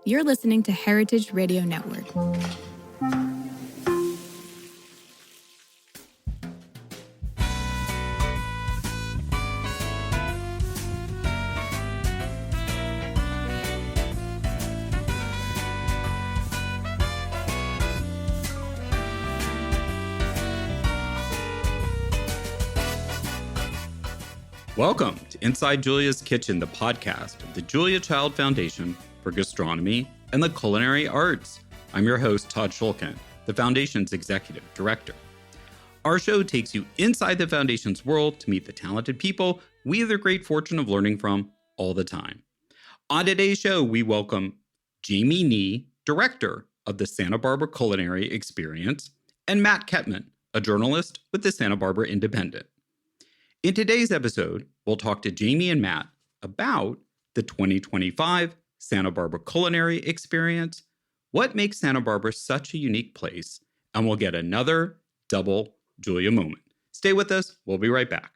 You're listening to Heritage Radio Network. Welcome to Inside Julia's Kitchen, the podcast of the Julia Child Foundation for Gastronomy and the Culinary Arts. I'm your host, Todd Shulkin, the Foundation's Executive Director. Our show takes you inside the Foundation's world to meet the talented people we have the great fortune of learning from all the time. On today's show, we welcome Jamie Nee, Director of the Santa Barbara Culinary Experience, and Matt Kettmann, a journalist with the Santa Barbara Independent. In today's episode, we'll talk to Jamie and Matt about the 2025 Santa Barbara Culinary Experience, what makes Santa Barbara such a unique place, and we'll get another double Julia moment. Stay with us. We'll be right back.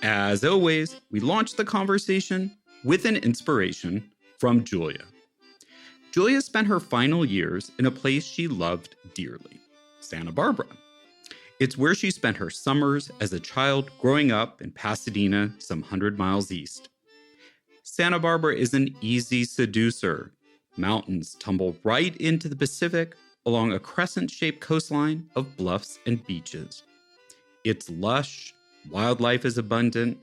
As always, we launch the conversation with an inspiration from Julia. Julia spent her final years in a place she loved dearly, Santa Barbara. It's where she spent her summers as a child growing up in Pasadena, some 100 miles east. Santa Barbara is an easy seducer. Mountains tumble right into the Pacific along a crescent-shaped coastline of bluffs and beaches. It's lush, wildlife is abundant,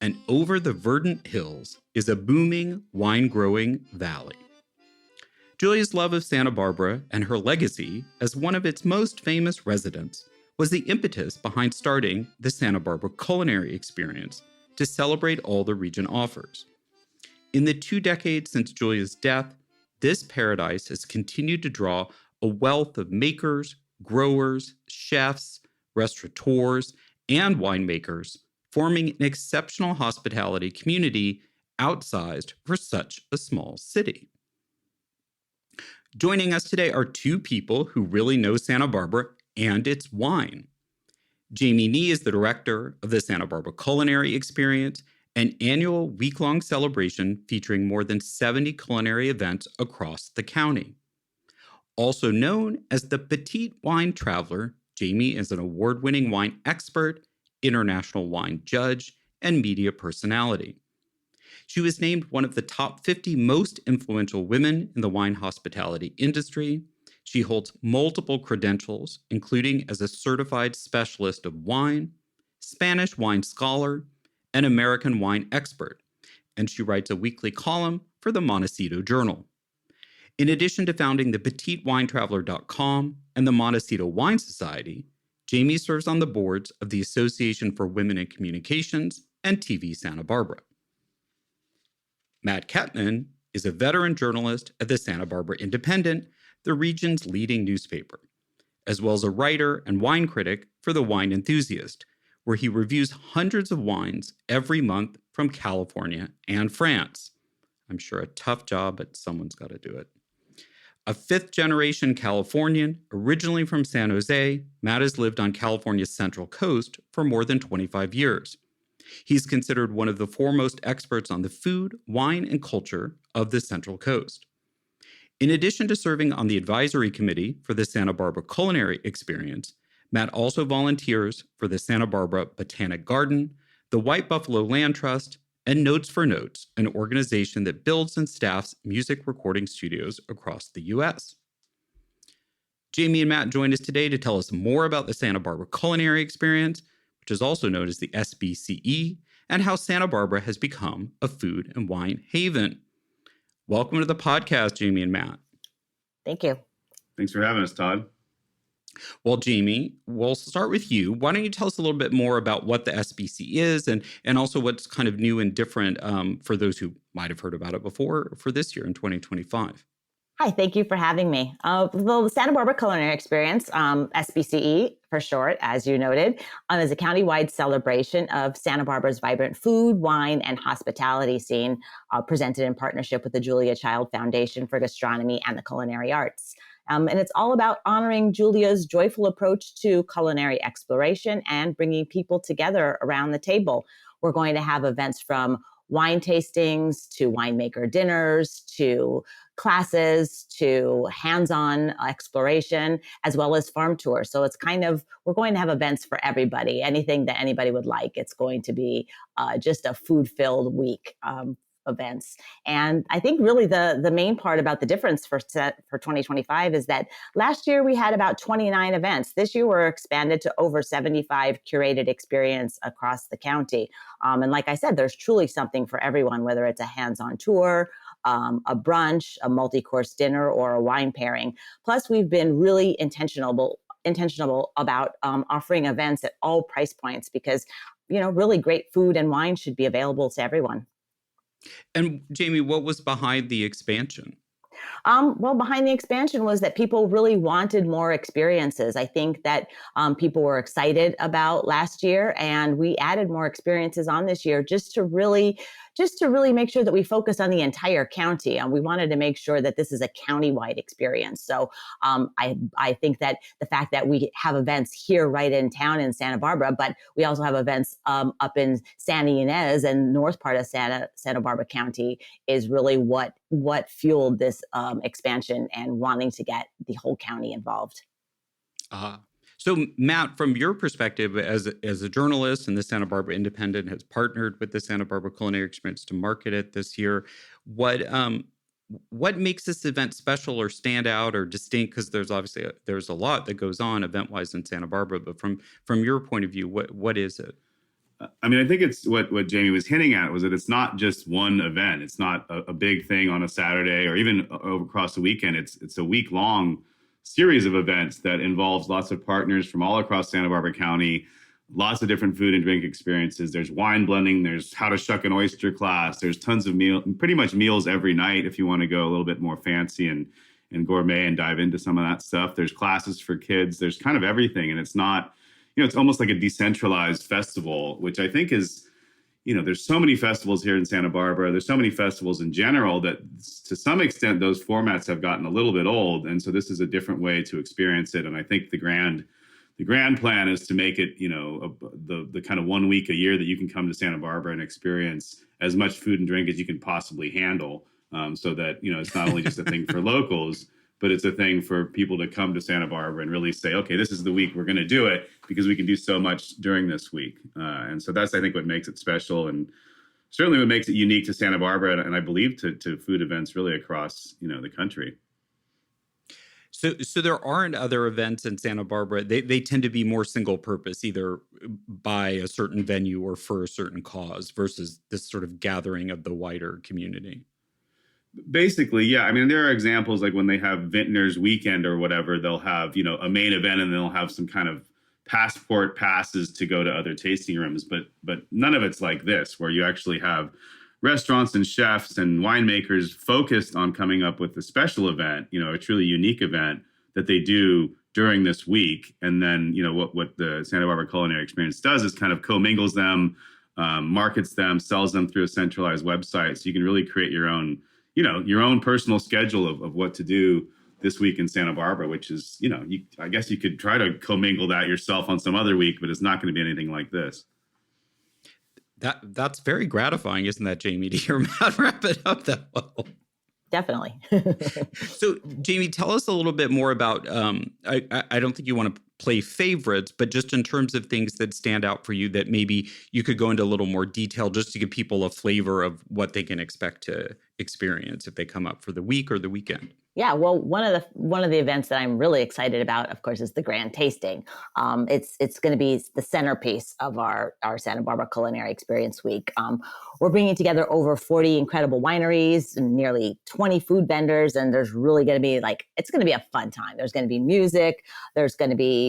and over the verdant hills is a booming wine-growing valley. Julia's love of Santa Barbara and her legacy as one of its most famous residents was the impetus behind starting the Santa Barbara Culinary Experience to celebrate all the region offers. In the 2 decades since Julia's death, this paradise has continued to draw a wealth of makers, growers, chefs, restaurateurs, and winemakers, forming an exceptional hospitality community outsized for such a small city. Joining us today are 2 people who really know Santa Barbara and its wine. Jamie Nee is the director of the Santa Barbara Culinary Experience, an annual week-long celebration featuring more than 70 culinary events across the county. Also known as the Petite Wine Traveler, Jamie is an award-winning wine expert, international wine judge, and media personality. She was named one of the top 50 most influential women in the wine hospitality industry. She holds multiple credentials, including as a certified specialist of wine, Spanish wine scholar, and American wine expert, and she writes a weekly column for the Montecito Journal. In addition to founding the PetiteWineTraveler.com and the Montecito Wine Society, Jamie serves on the boards of the Association for Women in Communications and TV Santa Barbara. Matt Kettmann is a veteran journalist at the Santa Barbara Independent, the region's leading newspaper, as well as a writer and wine critic for The Wine Enthusiast, where he reviews hundreds of wines every month from California and France. I'm sure a tough job, but someone's got to do it. A 5th-generation Californian, originally from San Jose, Matt has lived on California's Central Coast for more than 25 years. He's considered one of the foremost experts on the food, wine, and culture of the Central Coast. In addition to serving on the advisory committee for the Santa Barbara Culinary Experience, Matt also volunteers for the Santa Barbara Botanic Garden, the White Buffalo Land Trust, and Notes for Notes, an organization that builds and staffs music recording studios across the U.S. Jamie and Matt joined us today to tell us more about the Santa Barbara Culinary Experience, which is also known as the SBCE, and how Santa Barbara has become a food and wine haven. Welcome to the podcast, Jamie and Matt. Thank you. Thanks for having us, Todd. Well, Jamie, we'll start with you. Why don't you tell us a little bit more about what the SBC is and also what's kind of new and different for those who might have heard about it before for this year in 2025? Hi, thank you for having me. The Santa Barbara Culinary Experience, SBCE for short, as you noted, is a countywide celebration of Santa Barbara's vibrant food, wine, and hospitality scene, presented in partnership with the Julia Child Foundation for Gastronomy and the Culinary Arts. And it's all about honoring Julia's joyful approach to culinary exploration and bringing people together around the table. We're going to have events from wine tastings to winemaker dinners to classes to hands-on exploration, as well as farm tours. So it's we're going to have events for everybody, anything that anybody would like. It's going to be just a food-filled week. Events. And I think really the main part about the difference for 2025 is that last year we had about 29 events. This year we're expanded to over 75 curated experience across the county. And like I said, there's truly something for everyone, whether it's a hands-on tour, a brunch, a multi-course dinner, or a wine pairing. Plus, we've been really intentional about offering events at all price points because, really great food and wine should be available to everyone. And Jamie, what was behind the expansion? Well, behind the expansion was that people really wanted more experiences. I think that people were excited about last year, and we added more experiences on this year just to really make sure that we focus on the entire county. And we wanted to make sure that this is a countywide experience. So I think that the fact that we have events here right in town in Santa Barbara, but we also have events up in Santa Ynez and north part of Santa Barbara County is really what fueled this expansion and wanting to get the whole county involved. So, Matt, from your perspective as a journalist, and the Santa Barbara Independent has partnered with the Santa Barbara Culinary Experience to market it this year, what makes this event special or stand out or distinct? Because there's a lot that goes on event-wise in Santa Barbara, but from your point of view, what is it? I mean, I think it's what Jamie was hinting at was that it's not just one event. It's not a big thing on a Saturday or even across the weekend. It's a week-long series of events that involves lots of partners from all across Santa Barbara County, lots of different food and drink experiences. There's wine blending. There's how to shuck an oyster class. There's tons of pretty much meals every night if you want to go a little bit more fancy and gourmet and dive into some of that stuff. There's classes for kids. There's kind of everything. And it's not, it's almost like a decentralized festival, which I think is, there's so many festivals here in Santa Barbara. There's so many festivals in general that to some extent, those formats have gotten a little bit old. And so this is a different way to experience it. And I think the grand plan is to make it, the kind of 1 week a year that you can come to Santa Barbara and experience as much food and drink as you can possibly handle. So that, it's not only just a thing for locals, but it's a thing for people to come to Santa Barbara and really say, okay, this is the week we're going to do it because we can do so much during this week. And so that's, I think, what makes it special and certainly what makes it unique to Santa Barbara and I believe to food events really across, the country. So there aren't other events in Santa Barbara. They tend to be more single purpose, either by a certain venue or for a certain cause versus this sort of gathering of the wider community. Basically, yeah. I mean, there are examples like when they have Vintners Weekend or whatever, they'll have, a main event and they'll have some kind of passport passes to go to other tasting rooms. But none of it's like this, where you actually have restaurants and chefs and winemakers focused on coming up with a special event, a truly unique event that they do during this week. And then, what the Santa Barbara Culinary Experience does is kind of commingles them, markets them, sells them through a centralized website. So you can really create your own personal schedule of what to do this week in Santa Barbara, which is, I guess you could try to commingle that yourself on some other week, but it's not going to be anything like this. That's very gratifying, isn't that, Jamie, to hear Matt wrap it up that well? Definitely. So, Jamie, tell us a little bit more about, I don't think you want to play favorites, but just in terms of things that stand out for you that maybe you could go into a little more detail just to give people a flavor of what they can expect to experience if they come up for the week or the weekend. Yeah, well, one of the events that I'm really excited about, of course, is the grand tasting. It's going to be the centerpiece of our Santa Barbara Culinary Experience Week. We're bringing together over 40 incredible wineries and nearly 20 food vendors, and there's really going to be it's going to be a fun time. There's going to be music. There's going to be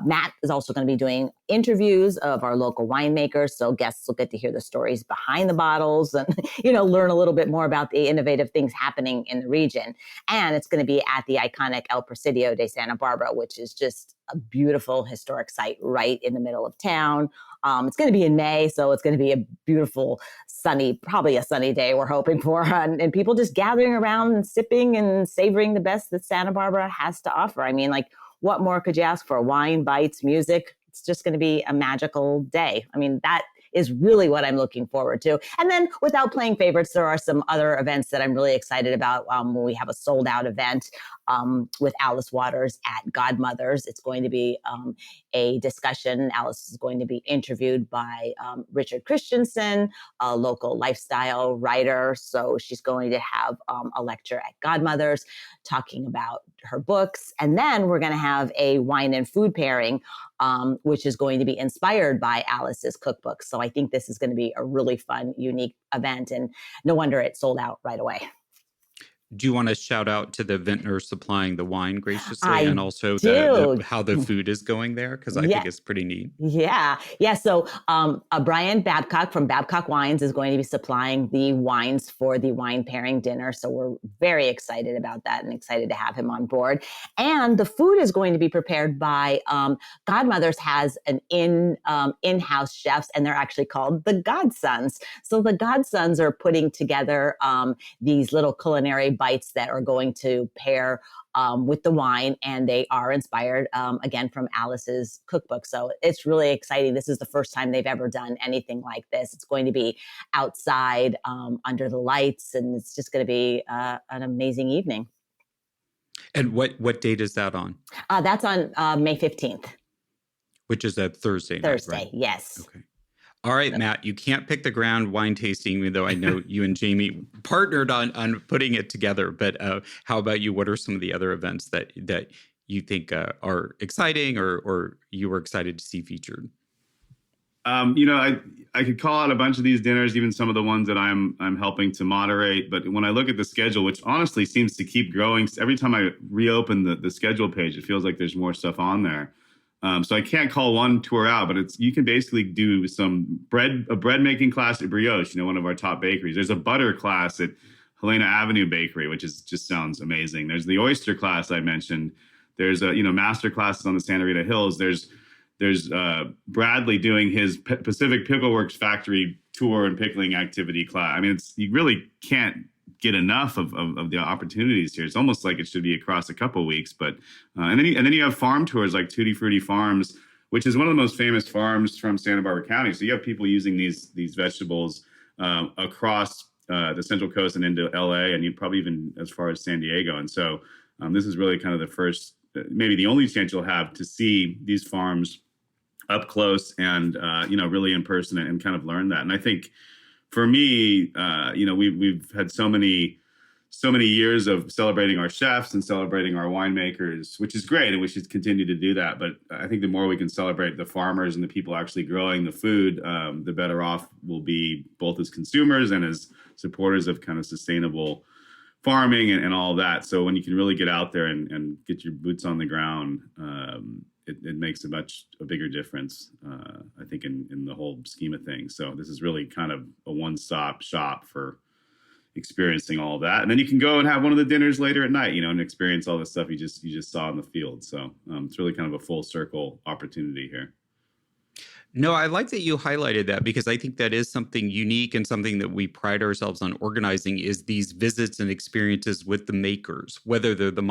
Matt is also going to be doing interviews of our local winemakers. So guests will get to hear the stories behind the bottles and, learn a little bit more about the innovative things happening in the region. And it's going to be at the iconic El Presidio de Santa Barbara, which is just a beautiful historic site right in the middle of town. It's going to be in May, so it's going to be a beautiful, probably a sunny day we're hoping for, and people just gathering around and sipping and savoring the best that Santa Barbara has to offer. I mean, like, what more could you ask for? Wine, bites, music. It's just going to be a magical day. I mean, that is really what I'm looking forward to. And then without playing favorites, there are some other events that I'm really excited about. We have a sold out event with Alice Waters at Godmother's. It's going to be a discussion. Alice is going to be interviewed by Richard Christensen, a local lifestyle writer. So she's going to have a lecture at Godmother's talking about her books. And then we're going to have a wine and food pairing, which is going to be inspired by Alice's cookbook. So I think this is going to be a really fun, unique event. And no wonder it sold out right away. Do you want to shout out to the vintner supplying the wine graciously, and also how the food is going there? Because I think it's pretty neat. Yeah. So Brian Babcock from Babcock Wines is going to be supplying the wines for the wine pairing dinner. So we're very excited about that and excited to have him on board. And the food is going to be prepared by Godmother's has an in-house chefs, and they're actually called the Godsons. So the Godsons are putting together these little culinary bites that are going to pair with the wine, and they are inspired again from Alice's cookbook. So it's really exciting. This is the first time they've ever done anything like this. It's going to be outside under the lights, and it's just going to be an amazing evening. And what date is that on? That's on May 15th. Which is a Thursday night, right? Yes. Okay. All right, Matt, you can't pick the grand wine tasting, even though I know you and Jamie partnered on putting it together. But how about you? What are some of the other events that you think are exciting or you were excited to see featured? I could call out a bunch of these dinners, even some of the ones that I'm helping to moderate. But when I look at the schedule, which honestly seems to keep growing, every time I reopen the schedule page, it feels like there's more stuff on there. So I can't call one tour out, but you can basically do a bread making class at Brioche, one of our top bakeries. There's a butter class at Helena Avenue Bakery, which just sounds amazing. There's the oyster class I mentioned. There's master classes on the Santa Rita Hills. There's Bradley doing his Pacific Pickle Works factory tour and pickling activity class. I mean, you really can't get enough of the opportunities here. It's almost like it should be across a couple of weeks, but and then you have farm tours like Tutti Frutti Farms, which is one of the most famous farms from Santa Barbara County. So you have people using these vegetables across the Central Coast and into LA, and you probably even as far as San Diego. And so this is really kind of the first, maybe the only chance you'll have to see these farms up close and really in person and kind of learn that. And I think for me, we've had so many years of celebrating our chefs and celebrating our winemakers, which is great, and we should continue to do that. But I think the more we can celebrate the farmers and the people actually growing the food, the better off we'll be, both as consumers and as supporters of kind of sustainable farming and all of that. So when you can really get out there and get your boots on the ground, it makes a bigger difference, I think, in the whole scheme of things. So this is really kind of a one-stop shop for experiencing all of that. And then you can go and have one of the dinners later at night, and experience all the stuff you just saw in the field. So it's really kind of a full circle opportunity here. No, I like that you highlighted that, because I think that is something unique and something that we pride ourselves on organizing, is these visits and experiences with the makers, whether they're the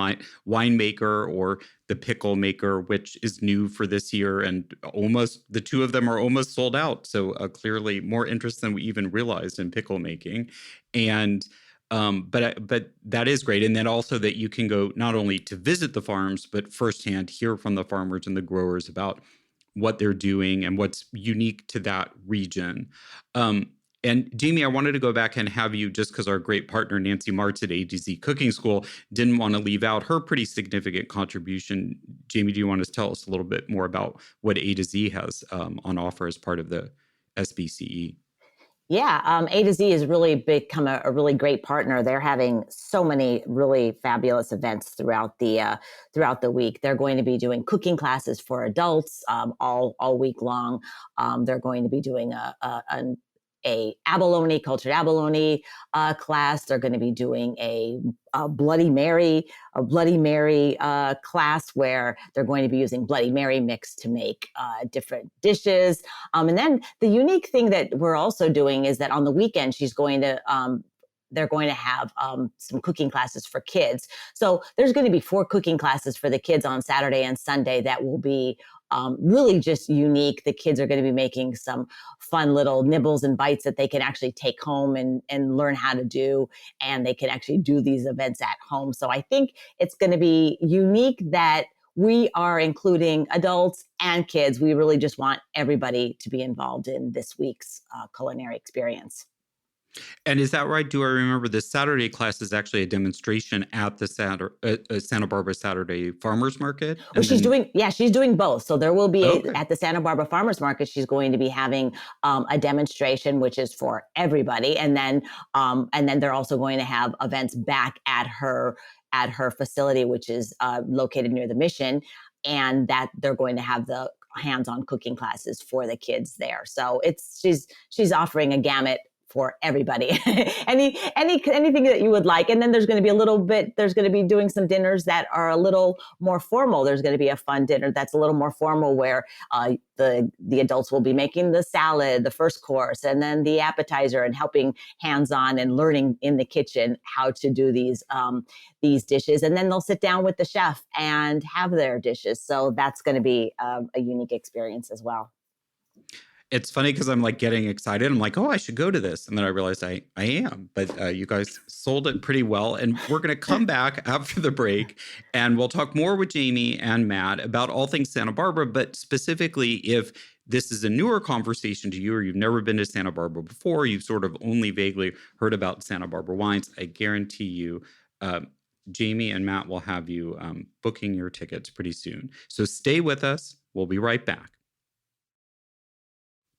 winemaker or the pickle maker, which is new for this year. And almost the two of them are almost sold out. So clearly more interest than we even realized in pickle making. And but that is great. And then also that you can go not only to visit the farms, but firsthand hear from the farmers and the growers about what they're doing and what's unique to that region. And Jamie, I wanted to go back and have you, just because our great partner, Nancy Martz at A to Z Cooking School, didn't want to leave out her pretty significant contribution. Jamie, do you want to tell us a little bit more about what A to Z has on offer as part of the SBCE? Yeah, A to Z has really become a really great partner. They're having so many really fabulous events throughout the week. They're going to be doing cooking classes for adults all week long. They're going to be doing a abalone, cultured abalone class. They're going to be doing a Bloody Mary, class where they're going to be using Bloody Mary mix to make different dishes. And then the unique thing that we're also doing is that on the weekend, they're going to have some cooking classes for kids. So there's going to be 4 cooking classes for the kids on Saturday and Sunday that will be really just unique. The kids are going to be making some fun little nibbles and bites that they can actually take home and learn how to do. And they can actually do these events at home. So I think it's going to be unique that we are including adults and kids. We really just want everybody to be involved in this week's culinary experience. And is that right? Do I remember the Saturday class is actually a demonstration at the Santa Barbara Saturday Farmers Market? Well, she's doing both. So there will be Okay. at the Santa Barbara Farmers Market, she's going to be having a demonstration, which is for everybody. And then they're also going to have events back at her facility, which is located near the Mission, and that they're going to have the hands-on cooking classes for the kids there. So she's offering a gamut for everybody. Anything that you would like. And then there's going to be doing some dinners that are a little more formal. There's going to be a fun dinner that's a little more formal where the adults will be making the salad, the first course, and then the appetizer, and helping hands-on and learning in the kitchen how to do these dishes. And then they'll sit down with the chef and have their dishes. So that's going to be a unique experience as well. It's funny because I'm like getting excited. I'm like, oh, I should go to this. And then I realized I am. But you guys sold it pretty well. And we're going to come back after the break and we'll talk more with Jamie and Matt about all things Santa Barbara. But specifically, if this is a newer conversation to you or you've never been to Santa Barbara before, you've sort of only vaguely heard about Santa Barbara wines, I guarantee you Jamie and Matt will have you booking your tickets pretty soon. So stay with us. We'll be right back.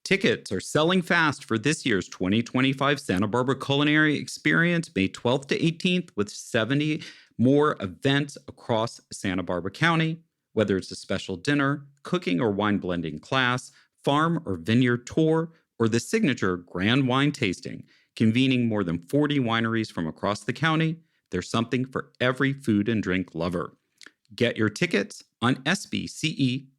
Tickets are selling fast for this year's 2025 Santa Barbara Culinary Experience, May 12th to 18th, with 70 more events across Santa Barbara County. Whether it's a special dinner, cooking or wine blending class, farm or vineyard tour, or the signature grand wine tasting, convening more than 40 wineries from across the county, there's something for every food and drink lover. Get your tickets on sbce.events.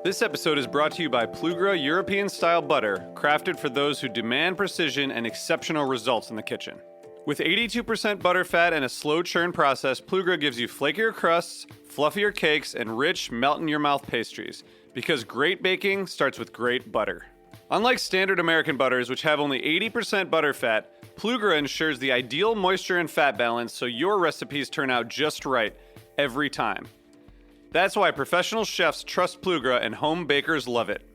This episode is brought to you by Plugra European-style butter, crafted for those who demand precision and exceptional results in the kitchen. With 82% butter fat and a slow churn process, Plugra gives you flakier crusts, fluffier cakes, and rich, melt-in-your-mouth pastries, because great baking starts with great butter. Unlike standard American butters, which have only 80% butter fat, Plugra ensures the ideal moisture and fat balance so your recipes turn out just right every time. That's why professional chefs trust Plugra and home bakers love it.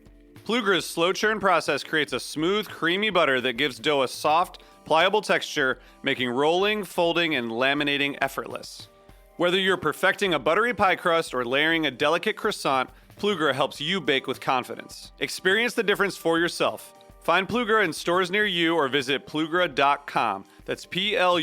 Plugra's slow churn process creates a smooth, creamy butter that gives dough a soft, pliable texture, making rolling, folding, and laminating effortless. Whether you're perfecting a buttery pie crust or layering a delicate croissant, Plugra helps you bake with confidence. Experience the difference for yourself. Find Plugra in stores near you or visit plugra.com. That's Plugra.com.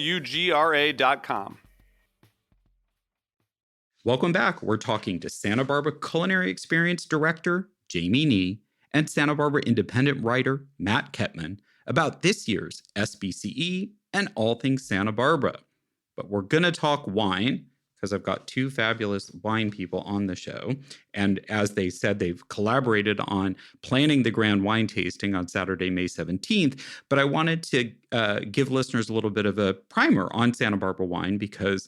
Welcome back. We're talking to Santa Barbara Culinary Experience Director Jamie Nee and Santa Barbara independent writer Matt Kettmann about this year's SBCE and all things Santa Barbara. But we're going to talk wine because I've got 2 fabulous wine people on the show. And as they said, they've collaborated on planning the grand wine tasting on Saturday, May 17th. But I wanted to give listeners a little bit of a primer on Santa Barbara wine because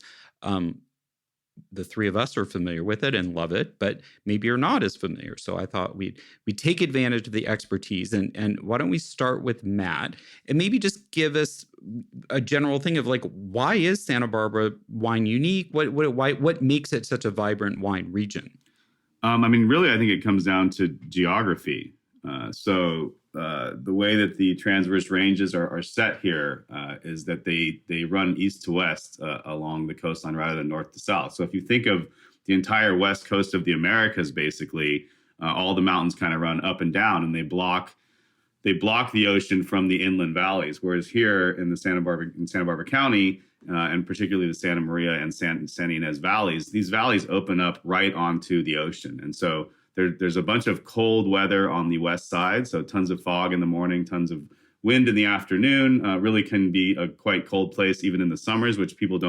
the 3 of us are familiar with it and love it, but maybe you're not as familiar. So I thought we'd take advantage of the expertise. And why don't we start with Matt and maybe just give us a general thing of like, why is Santa Barbara wine unique? What makes it such a vibrant wine region? Really, I think it comes down to geography. The way that the transverse ranges are set here is that they run east to west along the coastline rather than north to south. So if you think of the entire west coast of the Americas, basically, all the mountains kind of run up and down, and they block they block the ocean from the inland valleys. Whereas here in Santa Barbara County, and particularly the Santa Maria and Santa Ynez valleys, these valleys open up right onto the ocean. And so there's a bunch of cold weather on the west side. So tons of fog in the morning, tons of wind in the afternoon. Really can be a quite cold place even in the summers, which people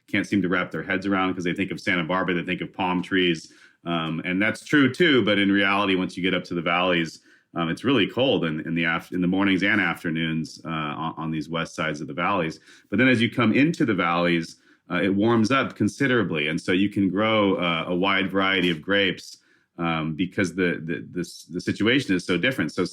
can't seem to wrap their heads around because they think of Santa Barbara, they think of palm trees. And that's true too. But in reality, once you get up to the valleys, it's really cold in the mornings and afternoons on these west sides of the valleys. But then as you come into the valleys, it warms up considerably. And so you can grow a wide variety of grapes because the situation is so different. So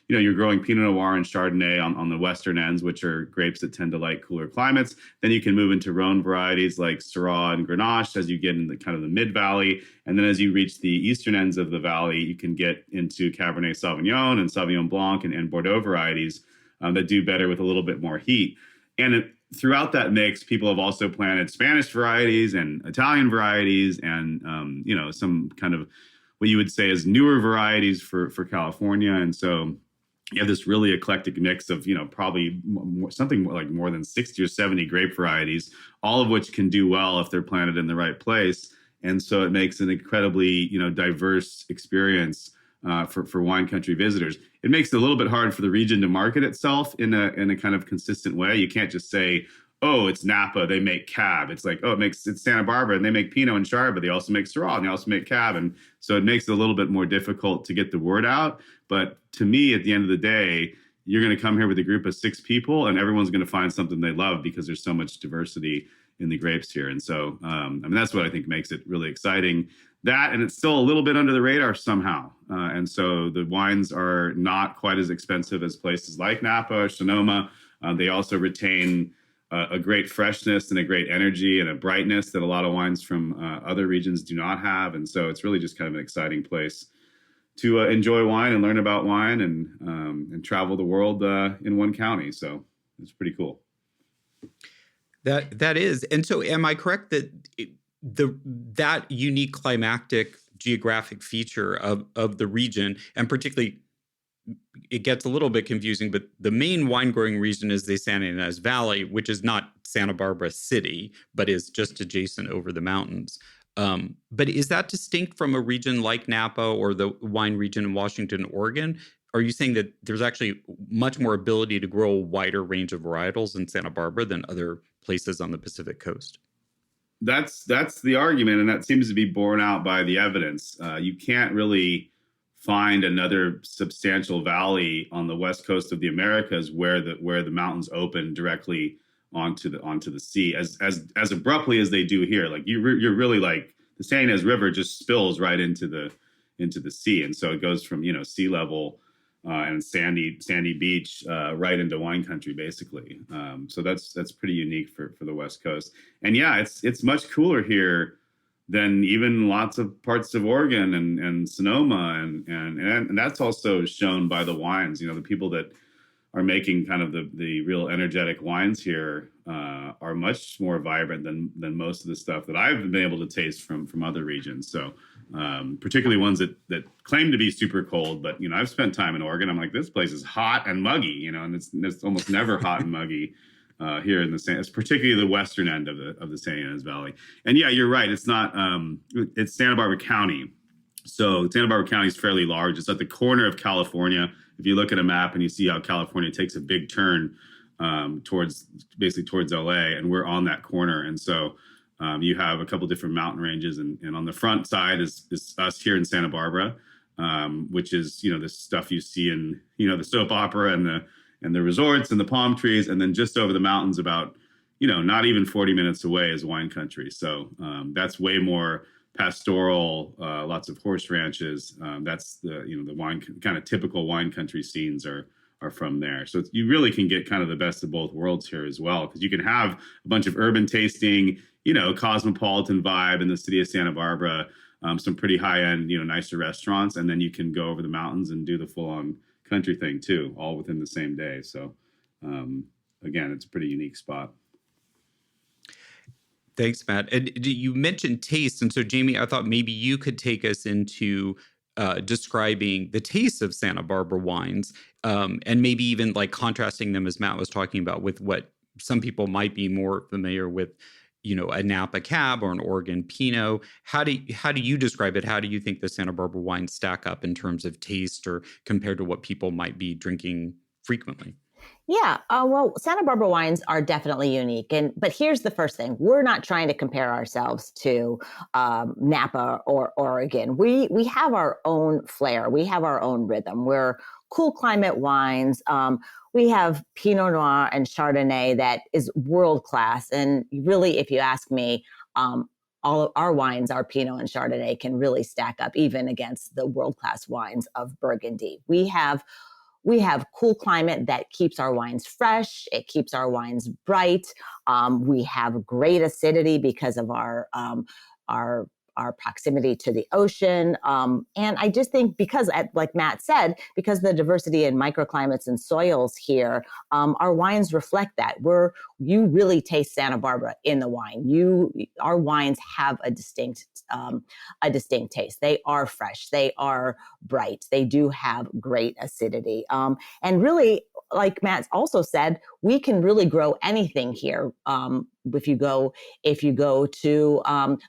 you're growing Pinot Noir and Chardonnay on the western ends, which are grapes that tend to like cooler climates. Then you can move into Rhone varieties like Syrah and Grenache as you get in the kind of the mid valley. And then as you reach the eastern ends of the valley, you can get into Cabernet Sauvignon and Sauvignon Blanc and Bordeaux varieties that do better with a little bit more heat. And throughout that mix, people have also planted Spanish varieties and Italian varieties and some kind of what you would say is newer varieties for California. And so you have this really eclectic mix of, probably something like more than 60 or 70 grape varieties, all of which can do well if they're planted in the right place. And so it makes an incredibly, diverse experience for wine country visitors. It makes it a little bit hard for the region to market itself in a kind of consistent way. You can't just say, oh, it's Napa, they make Cab. It's like, oh, it's Santa Barbara and they make Pinot and Chard, but they also make Syrah and they also make Cab. And so it makes it a little bit more difficult to get the word out. But to me, at the end of the day, you're going to come here with a group of 6 people and everyone's going to find something they love because there's so much diversity in the grapes here. And so, that's what I think makes it really exciting. That, and it's still a little bit under the radar somehow. And so the wines are not quite as expensive as places like Napa or Sonoma. They also retain a great freshness and a great energy and a brightness that a lot of wines from other regions do not have. And so it's really just kind of an exciting place to enjoy wine and learn about wine and travel the world in one county. So it's pretty cool. That is. And so am I correct that that unique climactic geographic feature of the region, and particularly it gets a little bit confusing, but the main wine growing region is the Santa Ynez Valley, which is not Santa Barbara City, but is just adjacent over the mountains. But is that distinct from a region like Napa or the wine region in Washington, Oregon? Are you saying that there's actually much more ability to grow a wider range of varietals in Santa Barbara than other places on the Pacific coast? That's the argument, and that seems to be borne out by the evidence. You can't really find another substantial valley on the west coast of the Americas where the mountains open directly onto the sea as abruptly as they do here. Like you're really like the Santa Ynez River just spills right into the sea, and so it goes from sea level and sandy beach right into wine country basically. So that's pretty unique for the West Coast. And yeah, it's much cooler here than even lots of parts of Oregon and Sonoma, and that's also shown by the wines. The people that are making kind of the real energetic wines here are much more vibrant than most of the stuff that I've been able to taste from other regions. So particularly ones that claim to be super cold, but I've spent time in Oregon. I'm like, this place is hot and muggy, and it's almost never hot and muggy. Here in it's particularly the western end of the Santa Ynez Valley. And yeah, you're right. It's not, it's Santa Barbara County. So Santa Barbara County is fairly large. It's at the corner of California. If you look at a map and you see how California takes a big turn towards LA, and we're on that corner. And so you have a couple different mountain ranges, and on the front side is us here in Santa Barbara, which is, this stuff you see in, the soap opera and the resorts and the palm trees. And then just over the mountains about, not even 40 minutes away is wine country. So that's way more pastoral, lots of horse ranches. That's the wine kind of typical wine country scenes are from there. So you really can get kind of the best of both worlds here as well, because you can have a bunch of urban tasting, cosmopolitan vibe in the city of Santa Barbara, some pretty high end, nicer restaurants. And then you can go over the mountains and do the full on country thing too, all within the same day. So again, it's a pretty unique spot. Thanks, Matt. And you mentioned taste. And so, Jamie, I thought maybe you could take us into describing the taste of Santa Barbara wines, and maybe even like contrasting them, as Matt was talking about, with what some people might be more familiar with, a Napa Cab or an Oregon Pinot. How do you describe it? How do you think the Santa Barbara wines stack up in terms of taste, or compared to what people might be drinking frequently? Yeah, well, Santa Barbara wines are definitely unique, but here's the first thing: we're not trying to compare ourselves to Napa or Oregon. We have our own flair. We have our own rhythm. We're cool climate wines. We have Pinot Noir and Chardonnay that is world class, and really, if you ask me, all of our wines, our Pinot and Chardonnay, can really stack up even against the world class wines of Burgundy. We have cool climate that keeps our wines fresh. It keeps our wines bright. We have great acidity because of our our proximity to the ocean. And I just think because, like Matt said, because the diversity in microclimates and soils here, our wines reflect that. You really taste Santa Barbara in the wine. Our wines have a distinct taste. They are fresh. They are bright. They do have great acidity. And really, like Matt also said, we can really grow anything here. If you go to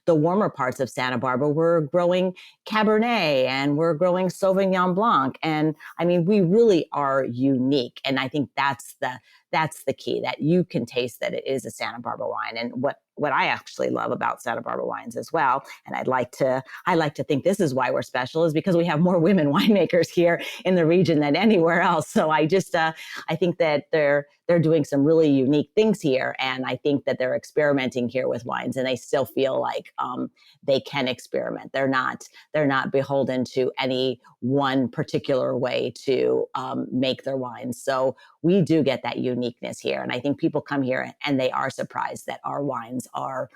the warmer parts of Santa Barbara, we're growing Cabernet and we're growing Sauvignon Blanc. And I mean, we really are unique. And I think that's the key, that you can taste that it is a Santa Barbara wine. And what I actually love about Santa Barbara wines as well, and I like to think this is why we're special, is because we have more women winemakers here in the region than anywhere else. So I think that they're doing some really unique things here, and I think that they're experimenting here with wines, and they still feel like they can experiment. They're not beholden to any one particular way to make their wines. So we do get that uniqueness here, and I think people come here and they are surprised that our wines are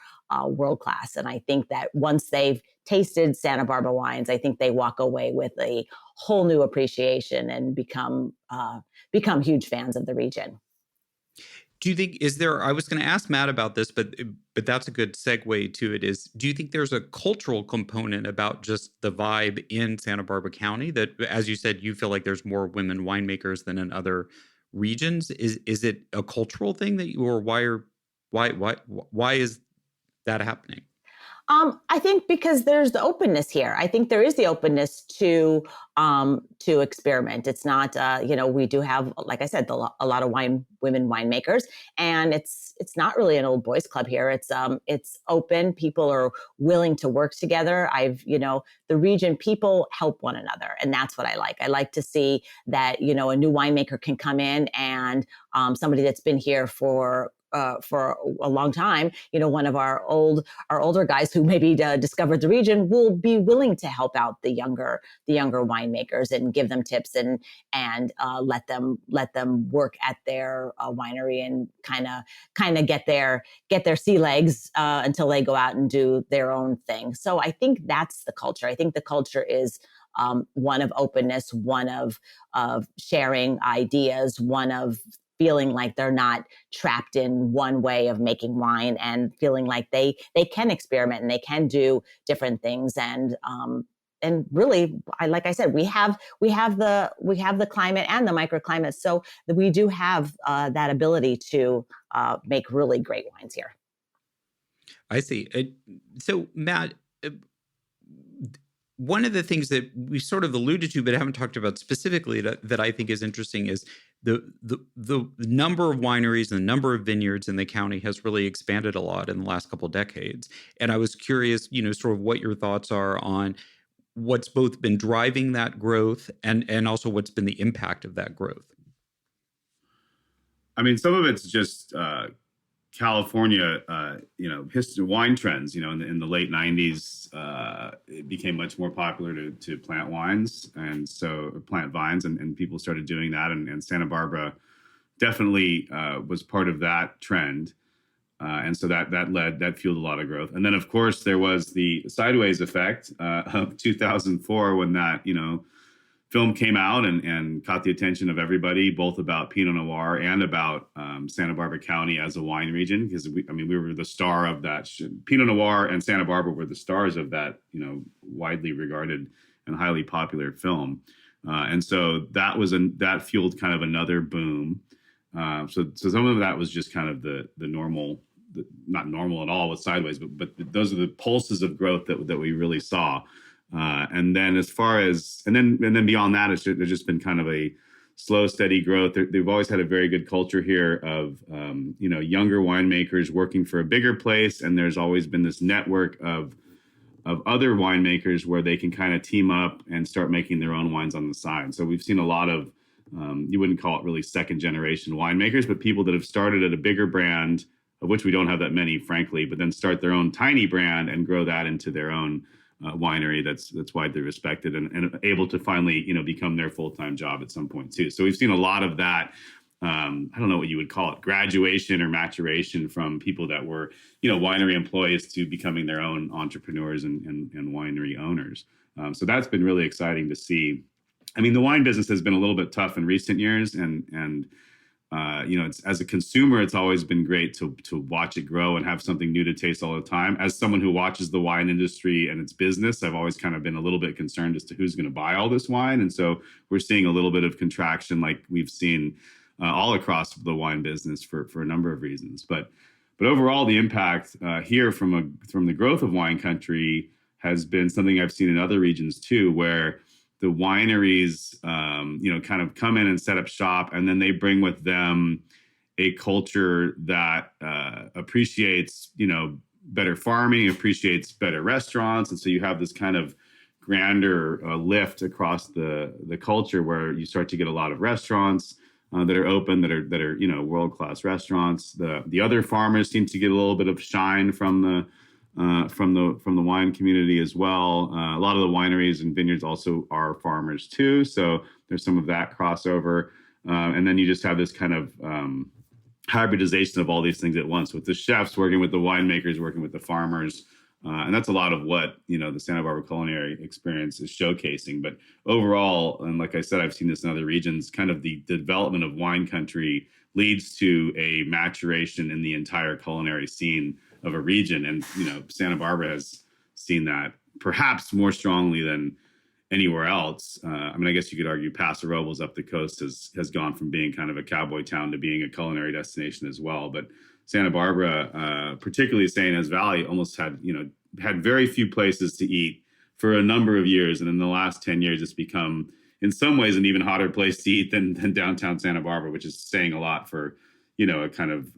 world class. And I think that once they've tasted Santa Barbara wines, I think they walk away with a whole new appreciation and become huge fans of the region. Do you think, I was going to ask Matt about this, but that's a good segue to it, do you think there's a cultural component about just the vibe in Santa Barbara County that, as you said, you feel like there's more women winemakers than in other regions? Is it a cultural thing or why is that happening? I think because there's the openness here. I think there is the openness to experiment. It's not, we do have, like I said, a lot of women winemakers, and it's not really an old boys club here. It's open. People are willing to work together. The region, people help one another, and that's what I like. I like to see that, a new winemaker can come in, and somebody that's been here for a long time, one of our older guys who maybe discovered the region will be willing to help out the younger winemakers and give them tips and let them work at their winery and kind of get their sea legs until they go out and do their own thing. So I think that's the culture. I think the culture is one of openness, one of sharing ideas, one of feeling like they're not trapped in one way of making wine, and feeling like they can experiment and they can do different things. And really, like I said, we have the climate and the microclimate, so that we do have that ability to make really great wines here. I see. So Matt, one of the things that we sort of alluded to, but haven't talked about specifically, that I think is interesting, is the number of wineries and the number of vineyards in the county has really expanded a lot in the last couple of decades. And I was curious, sort of what your thoughts are on what's both been driving that growth and also what's been the impact of that growth. I mean, some of it's just California, history, wine trends. In the late '90s, it became much more popular to plant wines, and so plant vines, and people started doing that. And Santa Barbara definitely was part of that trend, and so that fueled a lot of growth. And then, of course, there was the sideways effect of 2004 when that film came out and caught the attention of everybody, both about Pinot Noir and about Santa Barbara County as a wine region, because we were the star of that. Pinot Noir and Santa Barbara were the stars of that, widely regarded and highly popular film. And so that fueled kind of another boom. So some of that was just kind of the normal, not normal at all with Sideways, but those are the pulses of growth that we really saw. And then and then beyond that, there's just been kind of a slow, steady growth. They've always had a very good culture here of younger winemakers working for a bigger place, and there's always been this network of other winemakers where they can kind of team up and start making their own wines on the side. So we've seen a lot of you wouldn't call it really second generation winemakers, but people that have started at a bigger brand, of which we don't have that many, frankly, but then start their own tiny brand and grow that into their own winery that's widely respected and able to finally, become their full-time job at some point too. So we've seen a lot of that. I don't know what you would call it, graduation or maturation from people that were, winery employees to becoming their own entrepreneurs and winery owners. So that's been really exciting to see. I mean, the wine business has been a little bit tough in recent years, and it's, as a consumer, it's always been great to watch it grow and have something new to taste all the time. As someone who watches the wine industry and its business, I've always kind of been a little bit concerned as to who's going to buy all this wine. And so we're seeing a little bit of contraction like we've seen all across the wine business for a number of reasons. But overall, the impact here from the growth of wine country has been something I've seen in other regions too, where the wineries, kind of come in and set up shop, and then they bring with them a culture that appreciates, better farming, appreciates better restaurants. And so you have this kind of grander lift across the culture where you start to get a lot of restaurants that are open, that are world-class restaurants. The other farmers seem to get a little bit of shine from the wine community as well. A lot of the wineries and vineyards also are farmers too, so there's some of that crossover. And then you just have this kind of hybridization of all these things at once, with the chefs working with the winemakers, working with the farmers. And that's a lot of what, the Santa Barbara culinary experience is showcasing. But overall, and like I said, I've seen this in other regions, kind of the development of wine country leads to a maturation in the entire culinary scene of a region. And, Santa Barbara has seen that perhaps more strongly than anywhere else. I guess you could argue Paso Robles up the coast has gone from being kind of a cowboy town to being a culinary destination as well. But Santa Barbara, particularly San Ynez Valley, almost had very few places to eat for a number of years. And in the last 10 years, it's become, in some ways, an even hotter place to eat than downtown Santa Barbara, which is saying a lot for, a kind of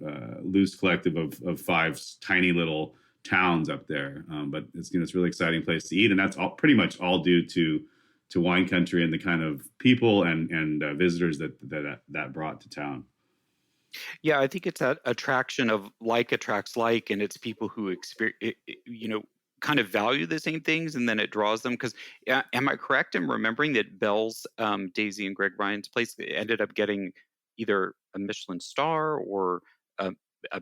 loose collective of five tiny little towns up there. But it's, it's a really exciting place to eat. And that's pretty much all due to wine country and the kind of people and visitors that brought to town. Yeah, I think it's that attraction of like attracts like, and it's people who kind of value the same things, and then it draws them. Because am I correct in remembering that Bell's, Daisy and Greg Ryan's place ended up getting either a Michelin star or a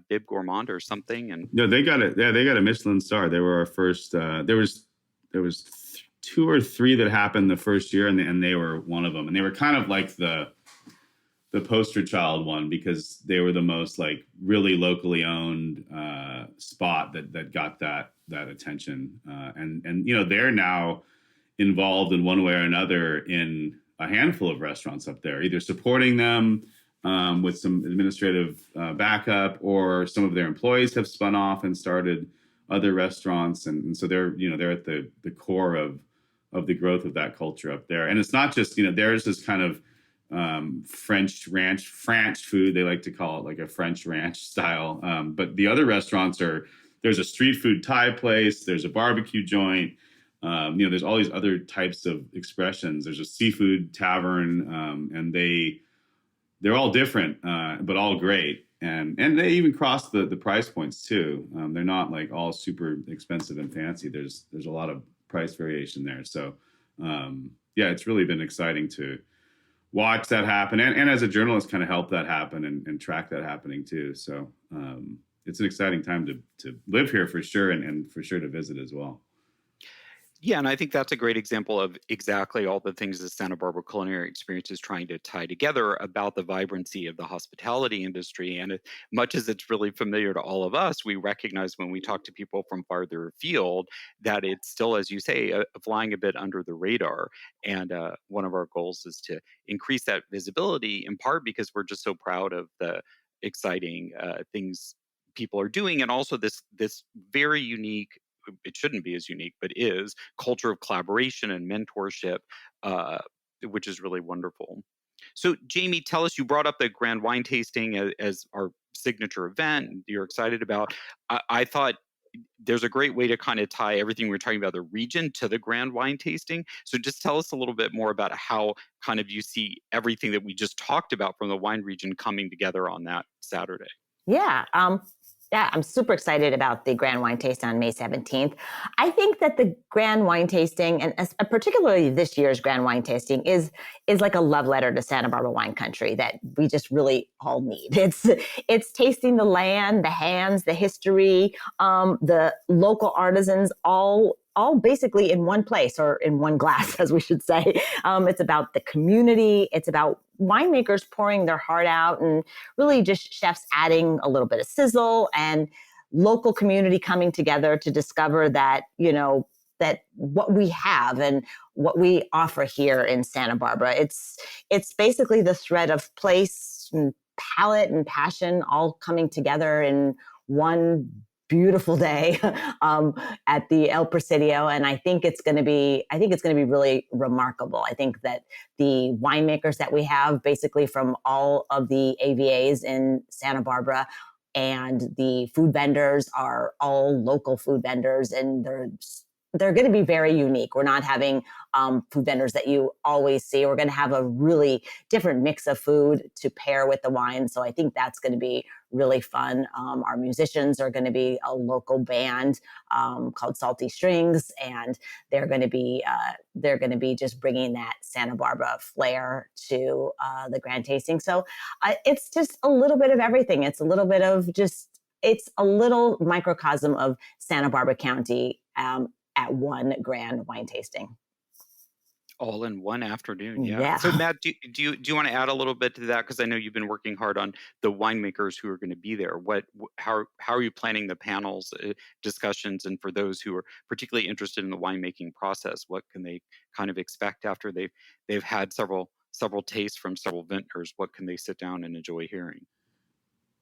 Bib Gourmand or something? And no, they got it. Yeah, they got a Michelin star. They were our first. There was 2 or 3 that happened the first year, and they were one of them. And they were kind of like the poster child one, because they were the most like really locally owned spot that got that attention. And they're now involved in one way or another in a handful of restaurants up there, either supporting them with some administrative backup, or some of their employees have spun off and started other restaurants. And so they're at the core of the growth of that culture up there. And it's not just, there's this kind of French food, they like to call it, like a French ranch style. But the other restaurants there's a street food Thai place, there's a barbecue joint, there's all these other types of expressions. There's a seafood tavern, and they're all different, but all great. And they even cross the price points too. They're not like all super expensive and fancy. There's a lot of price variation there. So it's really been exciting to watch that happen, and as a journalist, kind of help that happen and track that happening too. So it's an exciting time to live here for sure, and for sure to visit as well. Yeah, and I think that's a great example of exactly all the things that Santa Barbara Culinary Experience is trying to tie together about the vibrancy of the hospitality industry. And much as it's really familiar to all of us, we recognize when we talk to people from farther afield that it's still, as you say, flying a bit under the radar. And one of our goals is to increase that visibility, in part because we're just so proud of the exciting things people are doing, and also this very unique, it shouldn't be as unique, but is culture of collaboration and mentorship, uh, which is really wonderful. So, Jamie, tell us, you brought up the grand wine tasting as our signature event you're excited about. I thought there's a great way to kind of tie everything we're talking about the region to the grand wine tasting. So just tell us a little bit more about how kind of you see everything that we just talked about from the wine region coming together on that Saturday. Yeah. I'm super excited about the Grand Wine Tasting on May 17th. I think that the Grand Wine Tasting, and particularly this year's Grand Wine Tasting, is like a love letter to Santa Barbara wine country that we just really all need. It's tasting the land, the hands, the history, the local artisans, all basically in one place, or in one glass, as we should say. It's about the community. It's about winemakers pouring their heart out, and really just chefs adding a little bit of sizzle, and local community coming together to discover that, that what we have and what we offer here in Santa Barbara. It's basically the thread of place and palate and passion all coming together in one beautiful day at the El Presidio. And I think it's going to be really remarkable. I think that the winemakers that we have, basically from all of the AVAs in Santa Barbara, and the food vendors are all local food vendors, and they're going to be very unique. We're not having food vendors that you always see. We're going to have a really different mix of food to pair with the wine. So I think that's going to be really fun. Our musicians are going to be a local band called Salty Strings, and they're going to be just bringing that Santa Barbara flair to the grand tasting. So it's just a little bit of everything. It's a little bit of it's a little microcosm of Santa Barbara County at one grand wine tasting. All in one afternoon. Yeah. Yeah. So Matt, do you want to add a little bit to that? Because I know you've been working hard on the winemakers who are going to be there. How are you planning the panels, discussions, and for those who are particularly interested in the winemaking process, what can they kind of expect after they've had several tastes from several vintners? What can they sit down and enjoy hearing?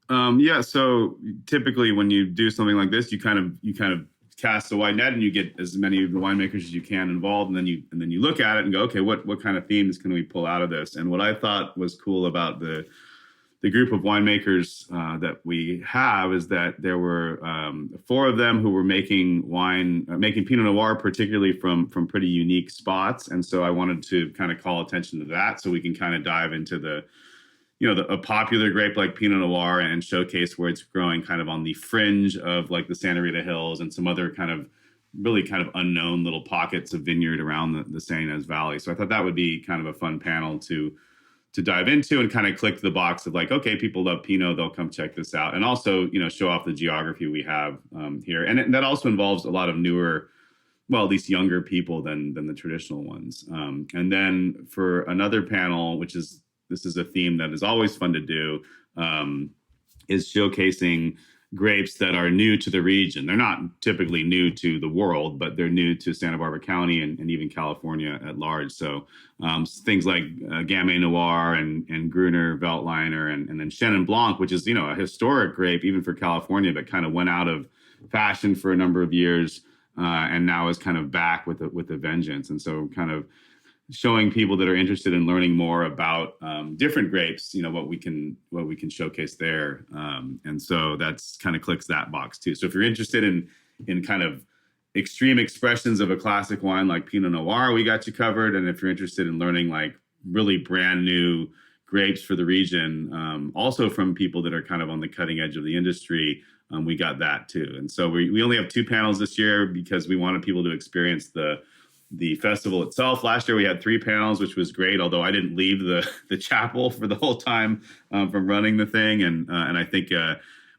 Yeah. So typically, when you do something like this, you kind of cast a wide net, and you get as many of the winemakers as you can involved, and then you look at it and go, okay, what kind of themes can we pull out of this? And what I thought was cool about the group of winemakers that we have is that there were 4 of them who were making Pinot Noir, particularly from pretty unique spots. And so I wanted to kind of call attention to that, so we can kind of dive into a popular grape like Pinot Noir and showcase where it's growing kind of on the fringe of like the Santa Rita Hills and some other kind of really kind of unknown little pockets of vineyard around the San Ynez Valley. So I thought that would be kind of a fun panel to dive into and kind of click the box of like, okay, people love Pinot, they'll come check this out. And also, show off the geography we have here. And that also involves a lot of newer, well, at least younger people than the traditional ones. And then for another panel, this is a theme that is always fun to do, is showcasing grapes that are new to the region. They're not typically new to the world, but they're new to Santa Barbara County and even California at large. So things like Gamay Noir and Gruner Veltliner and then Chenin Blanc, which is, a historic grape even for California, but kind of went out of fashion for a number of years and now is kind of back with a vengeance. And so kind of showing people that are interested in learning more about different grapes, what we can showcase there. And so that's kind of clicks that box too. So if you're interested in kind of extreme expressions of a classic wine like Pinot Noir, we got you covered. And if you're interested in learning like really brand new grapes for the region, also from people that are kind of on the cutting edge of the industry, we got that too. And so we only have 2 panels this year because we wanted people to experience the festival itself. Last year we had 3 panels, which was great, although I didn't leave the chapel for the whole time from running the thing. And I think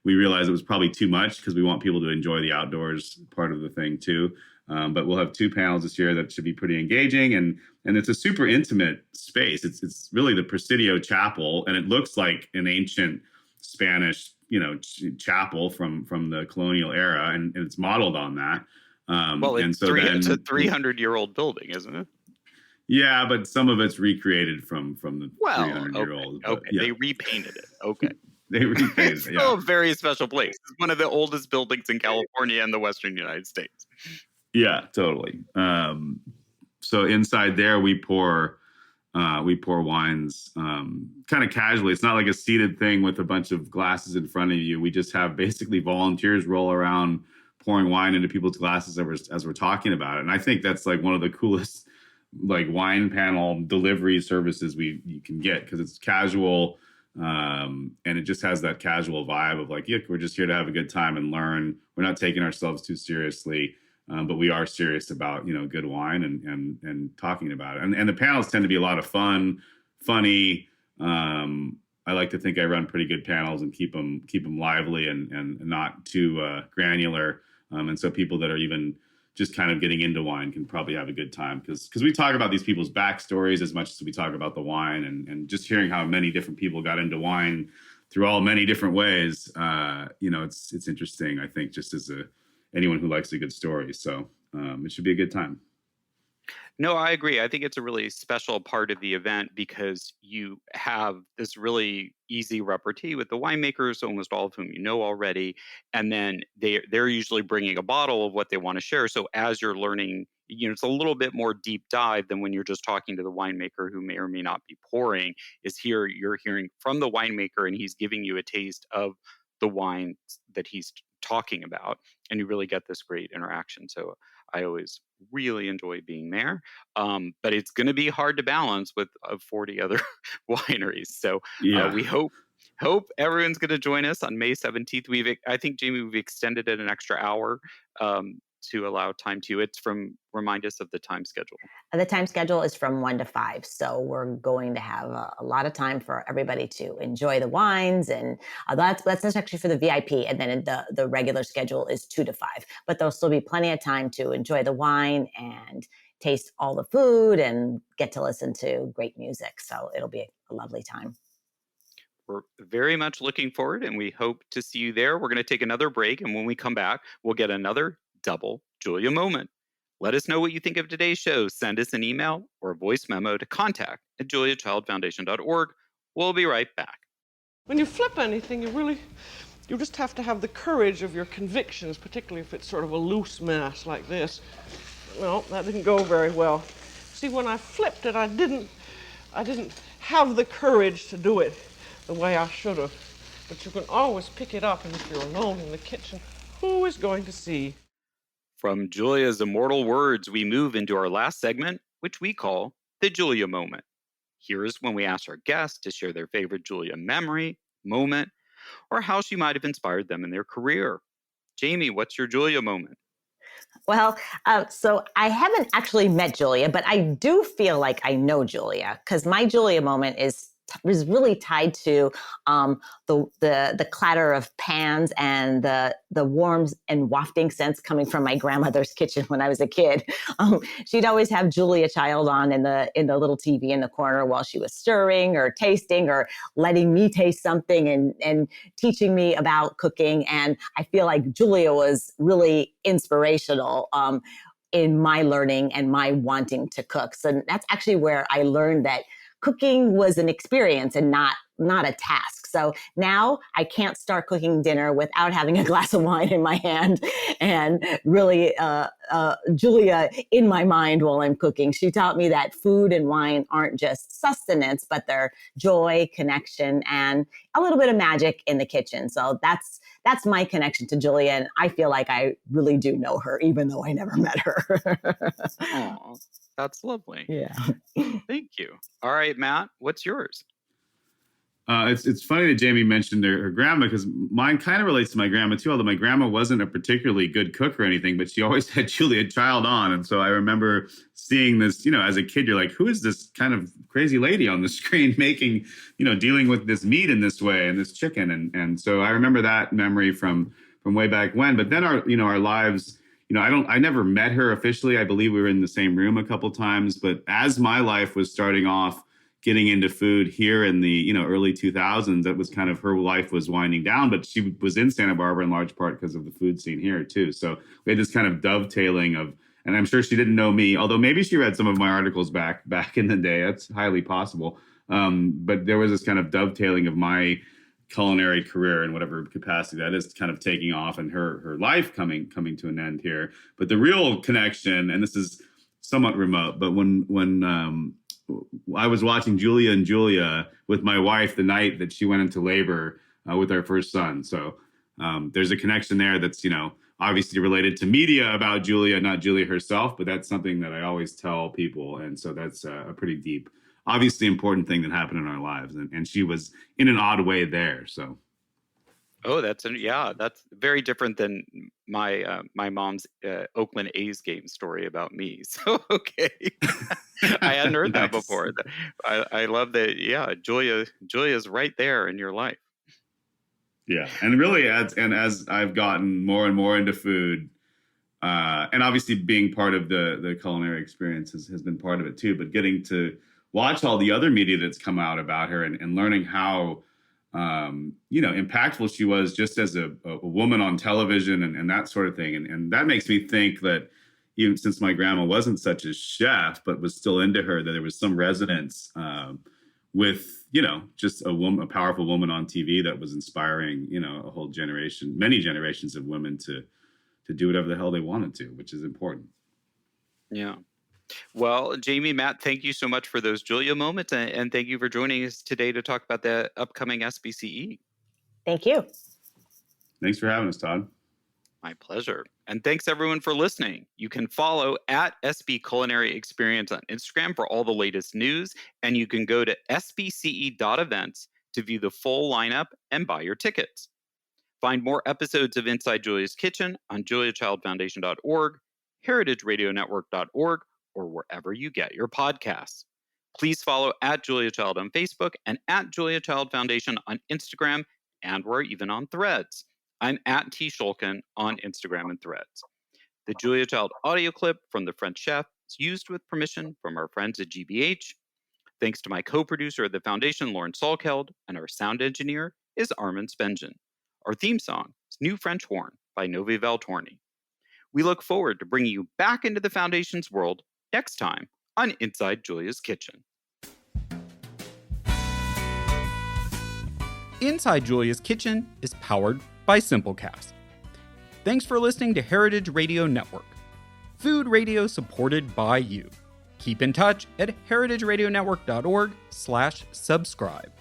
we realized it was probably too much because we want people to enjoy the outdoors part of the thing too. But we'll have 2 panels this year that should be pretty engaging, and it's a super intimate space. It's really the Presidio Chapel, and it looks like an ancient Spanish, chapel from the colonial era, and it's modeled on that. It's a 300-year-old building, isn't it? Yeah, but some of it's recreated from the 300-year-old. Okay, yeah. They repainted it. Okay. They repainted it. It's still a very special place. It's one of the oldest buildings in California and the Western United States. Yeah, totally. So inside there, we pour wines kind of casually. It's not like a seated thing with a bunch of glasses in front of you. We just have basically volunteers roll around pouring wine into people's glasses as we're talking about it. And I think that's like one of the coolest wine panel delivery services you can get, because it's casual, and it just has that casual vibe of we're just here to have a good time and learn. We're not taking ourselves too seriously, but we are serious about good wine and talking about it. And the panels tend to be a lot of fun, funny. I like to think I run pretty good panels and keep them lively and not too granular. And so people that are even just kind of getting into wine can probably have a good time, because we talk about these people's backstories as much as we talk about the wine, and just hearing how many different people got into wine through all many different ways. It's interesting, I think, just as anyone who likes a good story. So it should be a good time. No, I agree. I think it's a really special part of the event because you have this really easy repartee with the winemakers, almost all of whom you know already. And then they're usually bringing a bottle of what they want to share. So as you're learning, it's a little bit more deep dive than when you're just talking to the winemaker who may or may not be pouring. You're hearing from the winemaker, and he's giving you a taste of the wine that he's talking about. And you really get this great interaction. So I always really enjoy being there, but it's going to be hard to balance with 40 other wineries. So we hope everyone's going to join us on May 17th. I think, Jamie, we've extended it an extra hour to allow time to you. Remind us of the time schedule. The time schedule is from 1 to 5. So we're going to have a lot of time for everybody to enjoy the wines. And that's actually for the VIP. And then the regular schedule is 2 to 5. But there'll still be plenty of time to enjoy the wine and taste all the food and get to listen to great music. So it'll be a lovely time. We're very much looking forward, and we hope to see you there. We're going to take another break, and when we come back, we'll get another double Julia moment. Let us know what you think of today's show. Send us an email or a voice memo to contact@juliachildfoundation.org. We'll be right back. When you flip anything, you just have to have the courage of your convictions, particularly if it's sort of a loose mass like this. Well, that didn't go very well. See, when I flipped it, I didn't have the courage to do it the way I should have. But you can always pick it up, and if you're alone in the kitchen, who is going to see? From Julia's immortal words, we move into our last segment, which we call the Julia moment. Here's when we ask our guests to share their favorite Julia memory, moment, or how she might have inspired them in their career. Jamie, what's your Julia moment? Well, so I haven't actually met Julia, but I do feel like I know Julia, because my Julia moment is really tied to the clatter of pans and the warm and wafting scents coming from my grandmother's kitchen when I was a kid. She'd always have Julia Child on in the little TV in the corner while she was stirring or tasting or letting me taste something and teaching me about cooking. And I feel like Julia was really inspirational in my learning and my wanting to cook. So that's actually where I learned that cooking was an experience and not a task. So now I can't start cooking dinner without having a glass of wine in my hand and really Julia in my mind while I'm cooking. She taught me that food and wine aren't just sustenance, but they're joy, connection, and a little bit of magic in the kitchen. So that's my connection to Julia, and I feel like I really do know her, even though I never met her. Oh, that's lovely. Yeah. Thank you. All right, Matt, what's yours? It's funny that Jamie mentioned her grandma, because mine kind of relates to my grandma too, although my grandma wasn't a particularly good cook or anything, but she always had Julia Child on. And so I remember seeing this, as a kid, you're like, who is this kind of crazy lady on the screen making, dealing with this meat in this way and this chicken. And so I remember that memory from way back when. But then our lives, I never met her officially. I believe we were in the same room a couple times, but as my life was starting off getting into food here in the, early 2000s, that was kind of her life was winding down, but she was in Santa Barbara in large part because of the food scene here too. So we had this kind of dovetailing of, and I'm sure she didn't know me, although maybe she read some of my articles back in the day. That's highly possible. But there was this kind of dovetailing of my culinary career in whatever capacity that is kind of taking off, and her life coming to an end here. But the real connection, and this is somewhat remote, but when I was watching Julia and Julia with my wife the night that she went into labor with our first son. So there's a connection there that's, obviously related to media about Julia, not Julia herself, but that's something that I always tell people. And so that's a pretty deep, obviously important thing that happened in our lives. And she was in an odd way there. So. Oh, that's very different than my mom's Oakland A's game story about me. So, okay. I hadn't heard that before. I love that. Yeah. Julia's right there in your life. Yeah. And really as I've gotten more and more into food, and obviously being part of the culinary experience has been part of it too, but getting to watch all the other media that's come out about her and learning how, impactful she was just as a woman on television and that sort of thing. And that makes me think that even since my grandma wasn't such a chef, but was still into her, that there was some resonance with, just a powerful woman on TV that was inspiring, a whole generation, many generations of women to do whatever the hell they wanted to, which is important. Yeah. Well, Jamie, Matt, thank you so much for those Julia moments. And thank you for joining us today to talk about the upcoming SBCE. Thank you. Thanks for having us, Todd. My pleasure. And thanks everyone for listening. You can follow at SB Culinary Experience on Instagram for all the latest news. And you can go to sbce.events to view the full lineup and buy your tickets. Find more episodes of Inside Julia's Kitchen on juliachildfoundation.org, heritageradionetwork.org, or wherever you get your podcasts. Please follow at Julia Child on Facebook and at Julia Child Foundation on Instagram, and we're even on Threads. I'm at T. Shulkin on Instagram and Threads. The Julia Child audio clip from The French Chef is used with permission from our friends at GBH. Thanks to my co-producer at the Foundation, Lauren Salkeld, and our sound engineer is Armin Spengen. Our theme song is New French Horn by Novi Valtorni. We look forward to bringing you back into the Foundation's world next time on Inside Julia's Kitchen. Inside Julia's Kitchen is powered by Simplecast. Thanks for listening to Heritage Radio Network, food radio supported by you. Keep in touch at heritageradionetwork.org/subscribe.